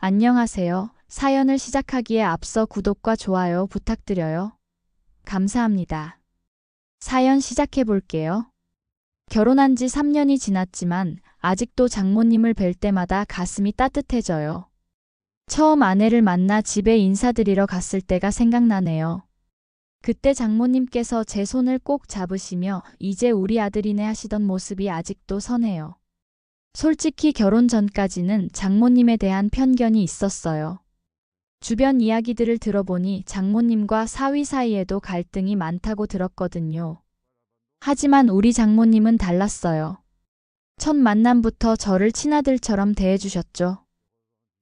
안녕하세요. 사연을 시작하기에 앞서 구독과 좋아요 부탁드려요. 감사합니다. 사연 시작해 볼게요. 결혼한 지 3년이 지났지만 아직도 장모님을 뵐 때마다 가슴이 따뜻해져요. 처음 아내를 만나 집에 인사드리러 갔을 때가 생각나네요. 그때 장모님께서 제 손을 꼭 잡으시며 이제 우리 아들이네 하시던 모습이 아직도 선해요. 솔직히 결혼 전까지는 장모님에 대한 편견이 있었어요. 주변 이야기들을 들어보니 장모님과 사위 사이에도 갈등이 많다고 들었거든요. 하지만 우리 장모님은 달랐어요. 첫 만남부터 저를 친아들처럼 대해주셨죠.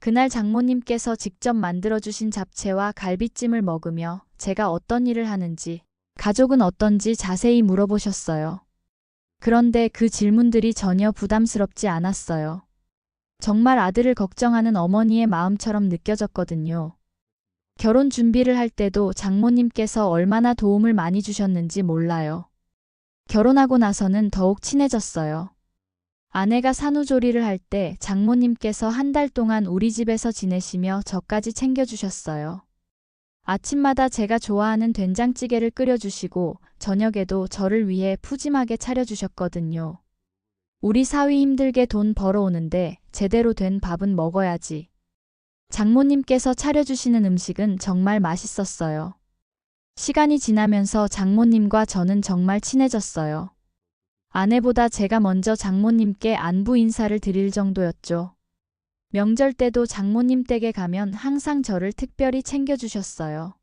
그날 장모님께서 직접 만들어주신 잡채와 갈비찜을 먹으며 제가 어떤 일을 하는지, 가족은 어떤지 자세히 물어보셨어요. 그런데 그 질문들이 전혀 부담스럽지 않았어요. 정말 아들을 걱정하는 어머니의 마음처럼 느껴졌거든요. 결혼 준비를 할 때도 장모님께서 얼마나 도움을 많이 주셨는지 몰라요. 결혼하고 나서는 더욱 친해졌어요. 아내가 산후조리를 할 때 장모님께서 한 달 동안 우리 집에서 지내시며 저까지 챙겨주셨어요. 아침마다 제가 좋아하는 된장찌개를 끓여주시고 저녁에도 저를 위해 푸짐하게 차려주셨거든요. 우리 사위 힘들게 돈 벌어오는데 제대로 된 밥은 먹어야지. 장모님께서 차려주시는 음식은 정말 맛있었어요. 시간이 지나면서 장모님과 저는 정말 친해졌어요. 아내보다 제가 먼저 장모님께 안부 인사를 드릴 정도였죠. 명절 때도 장모님 댁에 가면 항상 저를 특별히 챙겨주셨어요.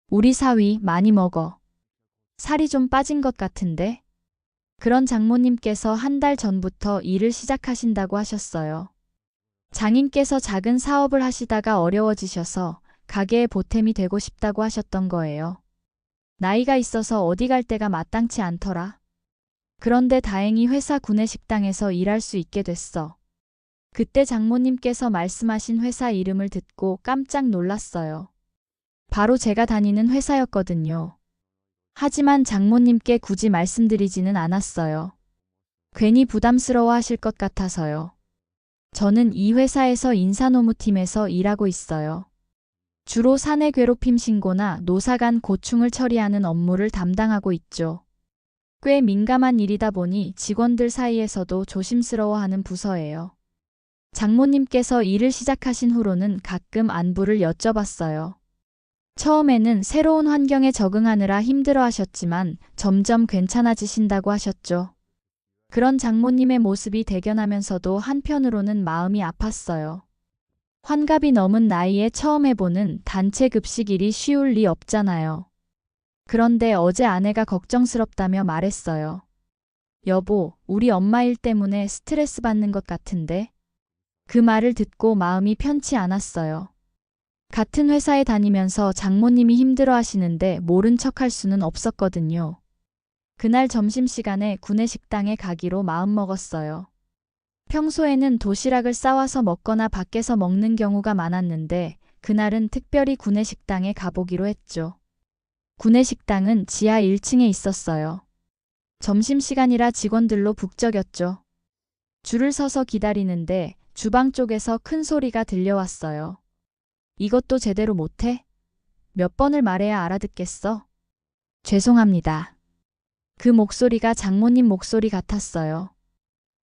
우리 사위 많이 먹어. 살이 좀 빠진 것 같은데? 그런 장모님께서 한 달 전부터 일을 시작하신다고 하셨어요. 장인께서 작은 사업을 하시다가 어려워지셔서 가게에 보탬이 되고 싶다고 하셨던 거예요. 나이가 있어서 어디 갈 데가 마땅치 않더라. 그런데 다행히 회사 구내식당에서 일할 수 있게 됐어. 그때 장모님께서 말씀하신 회사 이름을 듣고 깜짝 놀랐어요. 바로 제가 다니는 회사였거든요. 하지만 장모님께 굳이 말씀드리지는 않았어요. 괜히 부담스러워 하실 것 같아서요. 저는 이 회사에서 인사노무팀에서 일하고 있어요. 주로 사내 괴롭힘 신고나 노사 간 고충을 처리하는 업무를 담당하고 있죠. 꽤 민감한 일이다 보니 직원들 사이에서도 조심스러워하는 부서예요. 장모님께서 일을 시작하신 후로는 가끔 안부를 여쭤봤어요. 처음에는 새로운 환경에 적응하느라 힘들어 하셨지만 점점 괜찮아지신다고 하셨죠. 그런 장모님의 모습이 대견하면서도 한편으로는 마음이 아팠어요. 환갑이 넘은 나이에 처음 해보는 단체 급식 일이 쉬울 리 없잖아요. 그런데 어제 아내가 걱정스럽다며 말했어요. 여보, 우리 엄마 일 때문에 스트레스 받는 것 같은데? 그 말을 듣고 마음이 편치 않았어요. 같은 회사에 다니면서 장모님이 힘들어 하시는데 모른 척할 수는 없었거든요. 그날 점심시간에 구내식당에 가기로 마음먹었어요. 평소에는 도시락을 싸와서 먹거나 밖에서 먹는 경우가 많았는데 그날은 특별히 구내식당에 가보기로 했죠. 구내식당은 지하 1층에 있었어요. 점심시간이라 직원들로 북적였죠. 줄을 서서 기다리는데 주방 쪽에서 큰 소리가 들려왔어요. 이것도 제대로 못해? 몇 번을 말해야 알아듣겠어? 죄송합니다. 그 목소리가 장모님 목소리 같았어요.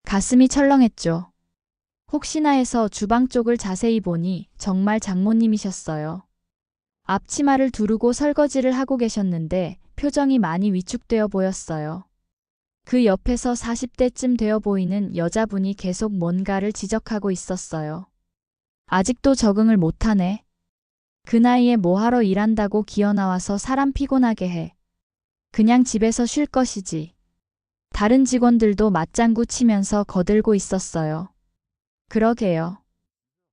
가슴이 철렁했죠. 혹시나 해서 주방 쪽을 자세히 보니 정말 장모님이셨어요. 앞치마를 두르고 설거지를 하고 계셨는데 표정이 많이 위축되어 보였어요. 그 옆에서 40대쯤 되어 보이는 여자분이 계속 뭔가를 지적하고 있었어요. 아직도 적응을 못하네. 그 나이에 뭐하러 일한다고 기어나와서 사람 피곤하게 해. 그냥 집에서 쉴 것이지. 다른 직원들도 맞장구 치면서 거들고 있었어요. 그러게요.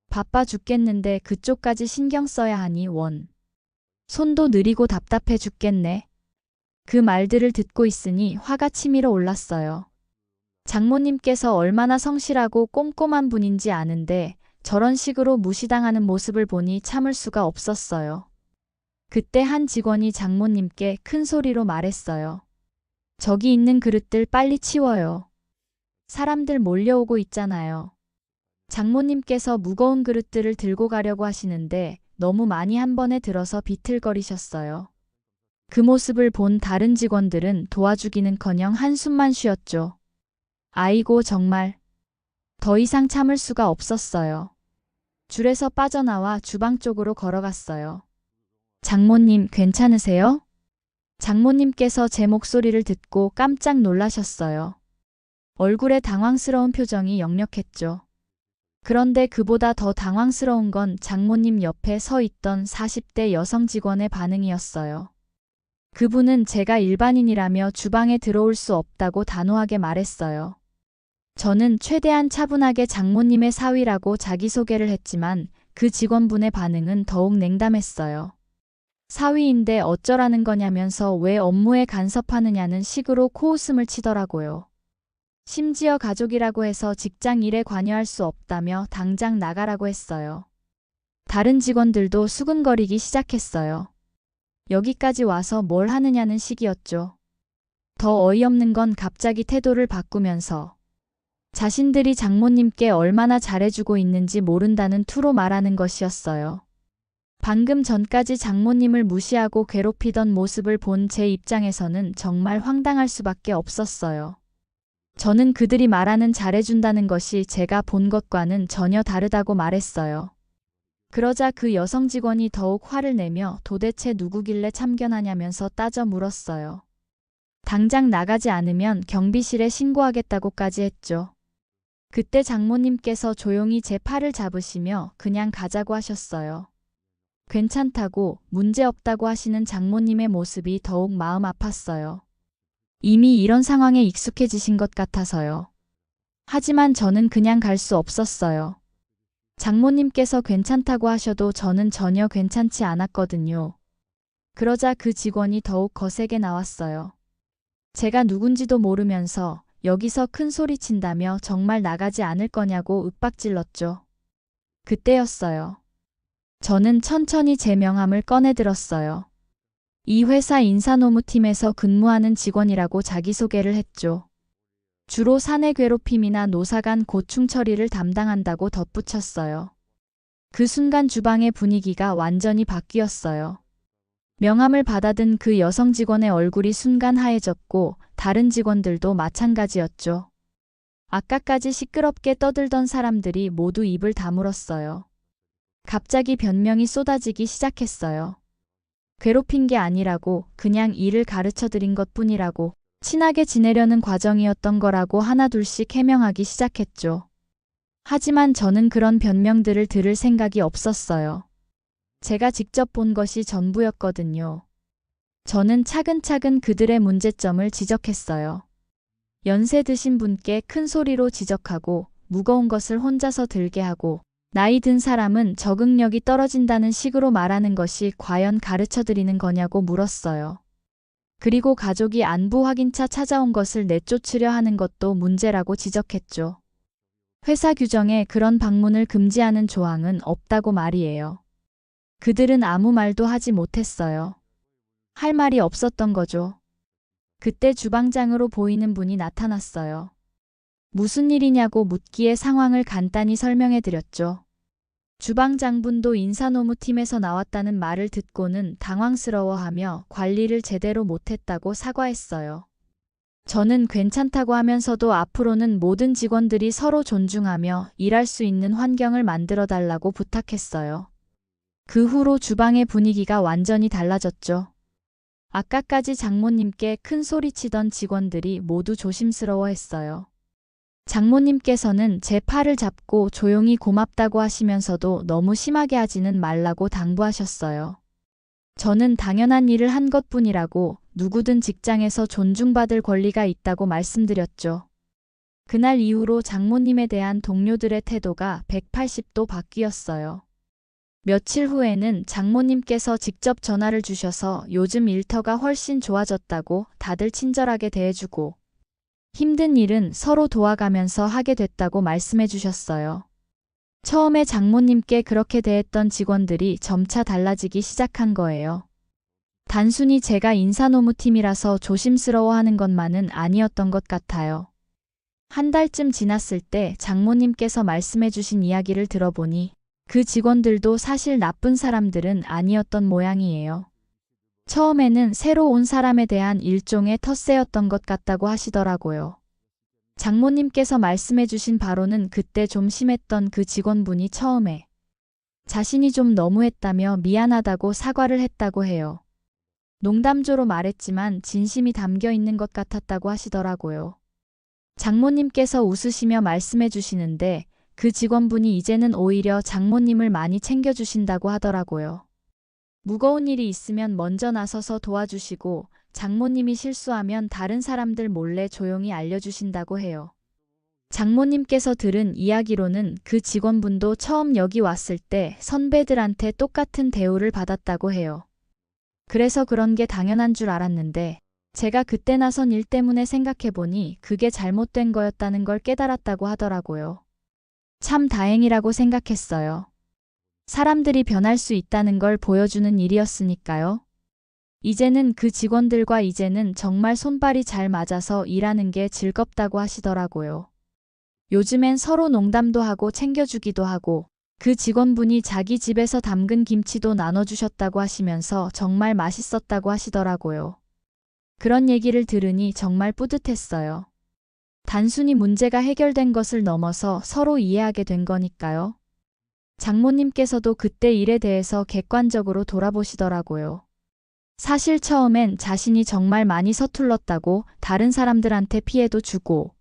바빠 죽겠는데 그쪽까지 신경 써야 하니 원. 손도 느리고 답답해 죽겠네. 그 말들을 듣고 있으니 화가 치밀어 올랐어요. 장모님께서 얼마나 성실하고 꼼꼼한 분인지 아는데 저런 식으로 무시당하는 모습을 보니 참을 수가 없었어요. 그때 한 직원이 장모님께 큰 소리로 말했어요. 저기 있는 그릇들 빨리 치워요. 사람들 몰려오고 있잖아요. 장모님께서 무거운 그릇들을 들고 가려고 하시는데 너무 많이 한 번에 들어서 비틀거리셨어요. 그 모습을 본 다른 직원들은 도와주기는커녕 한숨만 쉬었죠. 아이고 정말. 더 이상 참을 수가 없었어요. 줄에서 빠져나와 주방 쪽으로 걸어갔어요. 장모님 괜찮으세요? 장모님께서 제 목소리를 듣고 깜짝 놀라셨어요. 얼굴에 당황스러운 표정이 역력했죠. 그런데 그보다 더 당황스러운 건 장모님 옆에 서 있던 40대 여성 직원의 반응이었어요. 그분은 제가 일반인이라며 주방에 들어올 수 없다고 단호하게 말했어요. 저는 최대한 차분하게 장모님의 사위라고 자기소개를 했지만 그 직원분의 반응은 더욱 냉담했어요. 사위인데 어쩌라는 거냐면서 왜 업무에 간섭하느냐는 식으로 코웃음을 치더라고요. 심지어 가족이라고 해서 직장 일에 관여할 수 없다며 당장 나가라고 했어요. 다른 직원들도 수근거리기 시작했어요. 여기까지 와서 뭘 하느냐는 식이었죠. 더 어이없는 건 갑자기 태도를 바꾸면서 자신들이 장모님께 얼마나 잘해주고 있는지 모른다는 투로 말하는 것이었어요. 방금 전까지 장모님을 무시하고 괴롭히던 모습을 본 제 입장에서는 정말 황당할 수밖에 없었어요. 저는 그들이 말하는 잘해준다는 것이 제가 본 것과는 전혀 다르다고 말했어요. 그러자 그 여성 직원이 더욱 화를 내며 도대체 누구길래 참견하냐면서 따져 물었어요. 당장 나가지 않으면 경비실에 신고하겠다고까지 했죠. 그때 장모님께서 조용히 제 팔을 잡으시며 그냥 가자고 하셨어요. 괜찮다고 문제없다고 하시는 장모님의 모습이 더욱 마음 아팠어요. 이미 이런 상황에 익숙해지신 것 같아서요. 하지만 저는 그냥 갈 수 없었어요. 장모님께서 괜찮다고 하셔도 저는 전혀 괜찮지 않았거든요. 그러자 그 직원이 더욱 거세게 나왔어요. 제가 누군지도 모르면서 여기서 큰 소리 친다며 정말 나가지 않을 거냐고 윽박질렀죠. 그때였어요. 저는 천천히 제 명함을 꺼내들었어요. 이 회사 인사노무팀에서 근무하는 직원이라고 자기소개를 했죠. 주로 사내 괴롭힘이나 노사간 고충 처리를 담당한다고 덧붙였어요. 그 순간 주방의 분위기가 완전히 바뀌었어요. 명함을 받아든 그 여성 직원의 얼굴이 순간 하얘졌고 다른 직원들도 마찬가지였죠. 아까까지 시끄럽게 떠들던 사람들이 모두 입을 다물었어요. 갑자기 변명이 쏟아지기 시작했어요. 괴롭힌 게 아니라고 그냥 일을 가르쳐드린 것뿐이라고 친하게 지내려는 과정이었던 거라고 하나둘씩 해명하기 시작했죠. 하지만 저는 그런 변명들을 들을 생각이 없었어요. 제가 직접 본 것이 전부였거든요. 저는 차근차근 그들의 문제점을 지적했어요. 연세 드신 분께 큰 소리로 지적하고 무거운 것을 혼자서 들게 하고 나이 든 사람은 적응력이 떨어진다는 식으로 말하는 것이 과연 가르쳐드리는 거냐고 물었어요. 그리고 가족이 안부 확인차 찾아온 것을 내쫓으려 하는 것도 문제라고 지적했죠. 회사 규정에 그런 방문을 금지하는 조항은 없다고 말이에요. 그들은 아무 말도 하지 못했어요. 할 말이 없었던 거죠. 그때 주방장으로 보이는 분이 나타났어요. 무슨 일이냐고 묻기에 상황을 간단히 설명해 드렸죠. 주방장분도 인사노무팀에서 나왔다는 말을 듣고는 당황스러워하며 관리를 제대로 못했다고 사과했어요. 저는 괜찮다고 하면서도 앞으로는 모든 직원들이 서로 존중하며 일할 수 있는 환경을 만들어 달라고 부탁했어요. 그 후로 주방의 분위기가 완전히 달라졌죠. 아까까지 장모님께 큰 소리치던 직원들이 모두 조심스러워했어요. 장모님께서는 제 팔을 잡고 조용히 고맙다고 하시면서도 너무 심하게 하지는 말라고 당부하셨어요. 저는 당연한 일을 한 것뿐이라고 누구든 직장에서 존중받을 권리가 있다고 말씀드렸죠. 그날 이후로 장모님에 대한 동료들의 태도가 180도 바뀌었어요. 며칠 후에는 장모님께서 직접 전화를 주셔서 요즘 일터가 훨씬 좋아졌다고 다들 친절하게 대해주고 힘든 일은 서로 도와가면서 하게 됐다고 말씀해 주셨어요. 처음에 장모님께 그렇게 대했던 직원들이 점차 달라지기 시작한 거예요. 단순히 제가 인사노무팀이라서 조심스러워하는 것만은 아니었던 것 같아요. 한 달쯤 지났을 때 장모님께서 말씀해 주신 이야기를 들어보니 그 직원들도 사실 나쁜 사람들은 아니었던 모양이에요. 처음에는 새로 온 사람에 대한 일종의 텃세였던 것 같다고 하시더라고요. 장모님께서 말씀해 주신 바로는 그때 좀 심했던 그 직원분이 처음에 자신이 좀 너무했다며 미안하다고 사과를 했다고 해요. 농담조로 말했지만 진심이 담겨 있는 것 같았다고 하시더라고요. 장모님께서 웃으시며 말씀해 주시는데 그 직원분이 이제는 오히려 장모님을 많이 챙겨주신다고 하더라고요. 무거운 일이 있으면 먼저 나서서 도와주시고 장모님이 실수하면 다른 사람들 몰래 조용히 알려주신다고 해요. 장모님께서 들은 이야기로는 그 직원분도 처음 여기 왔을 때 선배들한테 똑같은 대우를 받았다고 해요. 그래서 그런 게 당연한 줄 알았는데 제가 그때 나선 일 때문에 생각해보니 그게 잘못된 거였다는 걸 깨달았다고 하더라고요. 참 다행이라고 생각했어요. 사람들이 변할 수 있다는 걸 보여주는 일이었으니까요. 이제는 그 직원들과 이제는 정말 손발이 잘 맞아서 일하는 게 즐겁다고 하시더라고요. 요즘엔 서로 농담도 하고 챙겨주기도 하고 그 직원분이 자기 집에서 담근 김치도 나눠주셨다고 하시면서 정말 맛있었다고 하시더라고요. 그런 얘기를 들으니 정말 뿌듯했어요. 단순히 문제가 해결된 것을 넘어서 서로 이해하게 된 거니까요. 장모님께서도 그때 일에 대해서 객관적으로 돌아보시더라고요. 사실 처음엔 자신이 정말 많이 서툴렀다고 다른 사람들한테 피해도 주고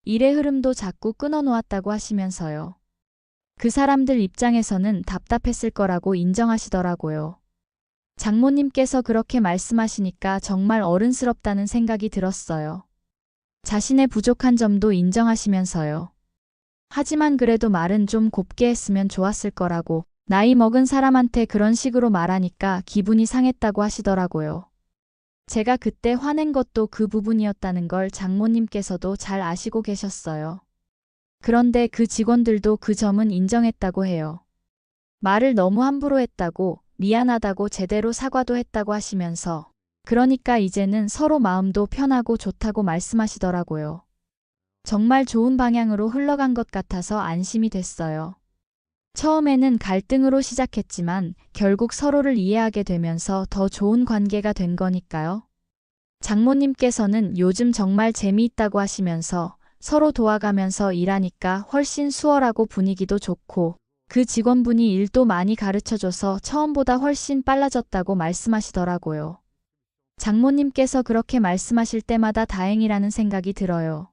일의 흐름도 자꾸 끊어놓았다고 하시면서요. 그 사람들 입장에서는 답답했을 거라고 인정하시더라고요. 장모님께서 그렇게 말씀하시니까 정말 어른스럽다는 생각이 들었어요. 자신의 부족한 점도 인정하시면서요. 하지만 그래도 말은 좀 곱게 했으면 좋았을 거라고 나이 먹은 사람한테 그런 식으로 말하니까 기분이 상했다고 하시더라고요. 제가 그때 화낸 것도 그 부분이었다는 걸 장모님께서도 잘 아시고 계셨어요. 그런데 그 직원들도 그 점은 인정했다고 해요. 말을 너무 함부로 했다고, 미안하다고 제대로 사과도 했다고 하시면서 그러니까 이제는 서로 마음도 편하고 좋다고 말씀하시더라고요. 정말 좋은 방향으로 흘러간 것 같아서 안심이 됐어요. 처음에는 갈등으로 시작했지만 결국 서로를 이해하게 되면서 더 좋은 관계가 된 거니까요. 장모님께서는 요즘 정말 재미있다고 하시면서 서로 도와가면서 일하니까 훨씬 수월하고 분위기도 좋고 그 직원분이 일도 많이 가르쳐줘서 처음보다 훨씬 빨라졌다고 말씀하시더라고요. 장모님께서 그렇게 말씀하실 때마다 다행이라는 생각이 들어요.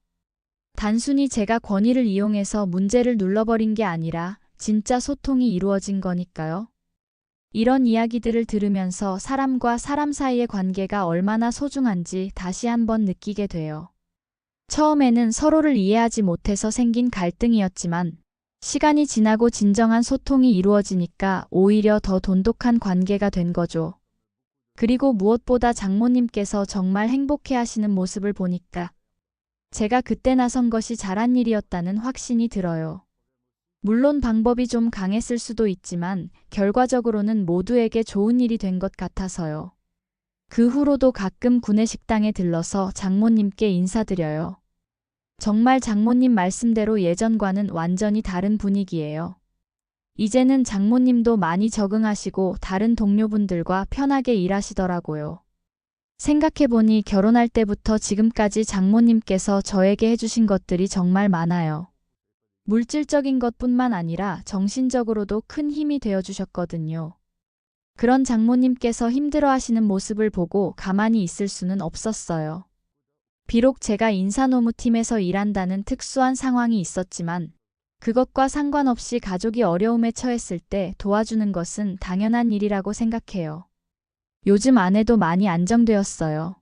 단순히 제가 권위를 이용해서 문제를 눌러버린 게 아니라 진짜 소통이 이루어진 거니까요. 이런 이야기들을 들으면서 사람과 사람 사이의 관계가 얼마나 소중한지 다시 한번 느끼게 돼요. 처음에는 서로를 이해하지 못해서 생긴 갈등이었지만 시간이 지나고 진정한 소통이 이루어지니까 오히려 더 돈독한 관계가 된 거죠. 그리고 무엇보다 장모님께서 정말 행복해 하시는 모습을 보니까 제가 그때 나선 것이 잘한 일이었다는 확신이 들어요. 물론 방법이 좀 강했을 수도 있지만 결과적으로는 모두에게 좋은 일이 된 것 같아서요. 그 후로도 가끔 구내식당에 들러서 장모님께 인사드려요. 정말 장모님 말씀대로 예전과는 완전히 다른 분위기예요. 이제는 장모님도 많이 적응하시고 다른 동료분들과 편하게 일하시더라고요. 생각해보니 결혼할 때부터 지금까지 장모님께서 저에게 해주신 것들이 정말 많아요. 물질적인 것뿐만 아니라 정신적으로도 큰 힘이 되어주셨거든요. 그런 장모님께서 힘들어하시는 모습을 보고 가만히 있을 수는 없었어요. 비록 제가 인사노무팀에서 일한다는 특수한 상황이 있었지만 그것과 상관없이 가족이 어려움에 처했을 때 도와주는 것은 당연한 일이라고 생각해요. 요즘 아내도 많이 안정되었어요.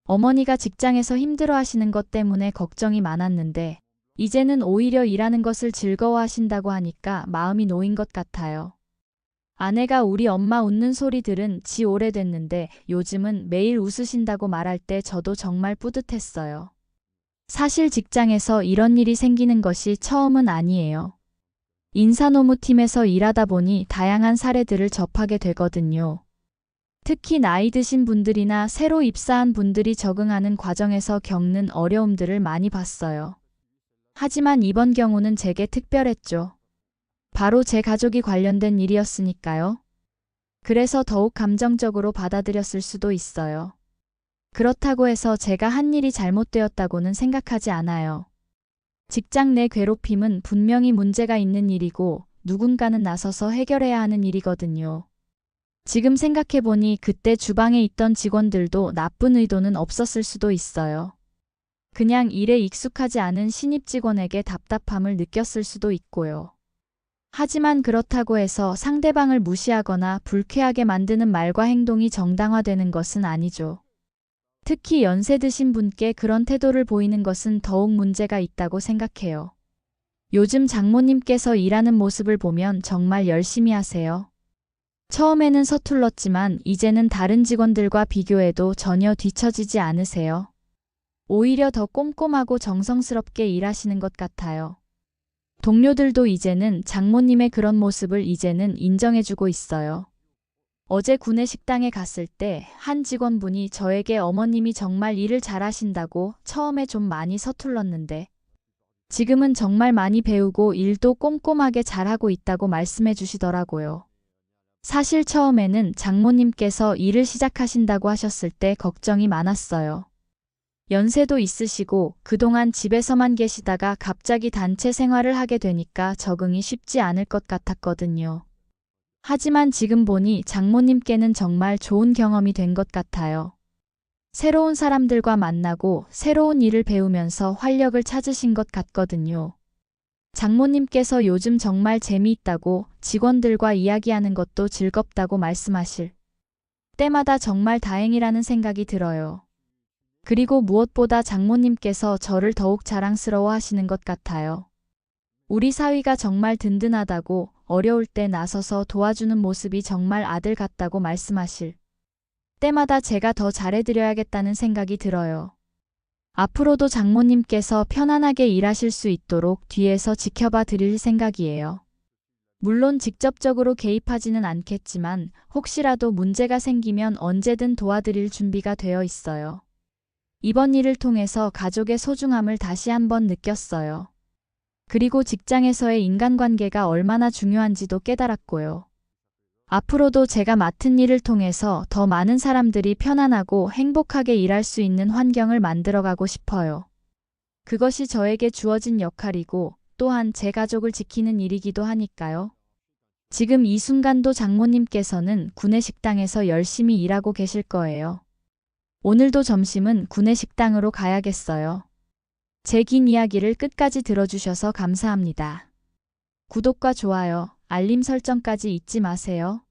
어머니가 직장에서 힘들어하시는 것 때문에 걱정이 많았는데 이제는 오히려 일하는 것을 즐거워하신다고 하니까 마음이 놓인 것 같아요. 아내가 우리 엄마 웃는 소리 들은 지 오래됐는데 요즘은 매일 웃으신다고 말할 때 저도 정말 뿌듯했어요. 사실 직장에서 이런 일이 생기는 것이 처음은 아니에요. 인사노무팀에서 일하다 보니 다양한 사례들을 접하게 되거든요. 특히 나이 드신 분들이나 새로 입사한 분들이 적응하는 과정에서 겪는 어려움들을 많이 봤어요. 하지만 이번 경우는 제게 특별했죠. 바로 제 가족이 관련된 일이었으니까요. 그래서 더욱 감정적으로 받아들였을 수도 있어요. 그렇다고 해서 제가 한 일이 잘못되었다고는 생각하지 않아요. 직장 내 괴롭힘은 분명히 문제가 있는 일이고 누군가는 나서서 해결해야 하는 일이거든요. 지금 생각해보니 그때 주방에 있던 직원들도 나쁜 의도는 없었을 수도 있어요. 그냥 일에 익숙하지 않은 신입 직원에게 답답함을 느꼈을 수도 있고요. 하지만 그렇다고 해서 상대방을 무시하거나 불쾌하게 만드는 말과 행동이 정당화되는 것은 아니죠. 특히 연세 드신 분께 그런 태도를 보이는 것은 더욱 문제가 있다고 생각해요. 요즘 장모님께서 일하는 모습을 보면 정말 열심히 하세요. 처음에는 서툴렀지만 이제는 다른 직원들과 비교해도 전혀 뒤처지지 않으세요. 오히려 더 꼼꼼하고 정성스럽게 일하시는 것 같아요. 동료들도 이제는 장모님의 그런 모습을 이제는 인정해주고 있어요. 어제 구내식당에 갔을 때 한 직원분이 저에게 어머님이 정말 일을 잘하신다고 처음에 좀 많이 서툴렀는데 지금은 정말 많이 배우고 일도 꼼꼼하게 잘하고 있다고 말씀해 주시더라고요. 사실 처음에는 장모님께서 일을 시작하신다고 하셨을 때 걱정이 많았어요. 연세도 있으시고 그동안 집에서만 계시다가 갑자기 단체 생활을 하게 되니까 적응이 쉽지 않을 것 같았거든요. 하지만 지금 보니 장모님께는 정말 좋은 경험이 된 것 같아요. 새로운 사람들과 만나고 새로운 일을 배우면서 활력을 찾으신 것 같거든요. 장모님께서 요즘 정말 재미있다고 직원들과 이야기하는 것도 즐겁다고 말씀하실 때마다 정말 다행이라는 생각이 들어요. 그리고 무엇보다 장모님께서 저를 더욱 자랑스러워 하시는 것 같아요. 우리 사위가 정말 든든하다고 어려울 때 나서서 도와주는 모습이 정말 아들 같다고 말씀하실 때마다 제가 더 잘해드려야겠다는 생각이 들어요. 앞으로도 장모님께서 편안하게 일하실 수 있도록 뒤에서 지켜봐 드릴 생각이에요. 물론 직접적으로 개입하지는 않겠지만 혹시라도 문제가 생기면 언제든 도와드릴 준비가 되어 있어요. 이번 일을 통해서 가족의 소중함을 다시 한번 느꼈어요. 그리고 직장에서의 인간관계가 얼마나 중요한지도 깨달았고요. 앞으로도 제가 맡은 일을 통해서 더 많은 사람들이 편안하고 행복하게 일할 수 있는 환경을 만들어가고 싶어요. 그것이 저에게 주어진 역할이고 또한 제 가족을 지키는 일이기도 하니까요. 지금 이 순간도 장모님께서는 구내식당에서 열심히 일하고 계실 거예요. 오늘도 점심은 구내식당으로 가야겠어요. 제 긴 이야기를 끝까지 들어주셔서 감사합니다. 구독과 좋아요, 알림 설정까지 잊지 마세요.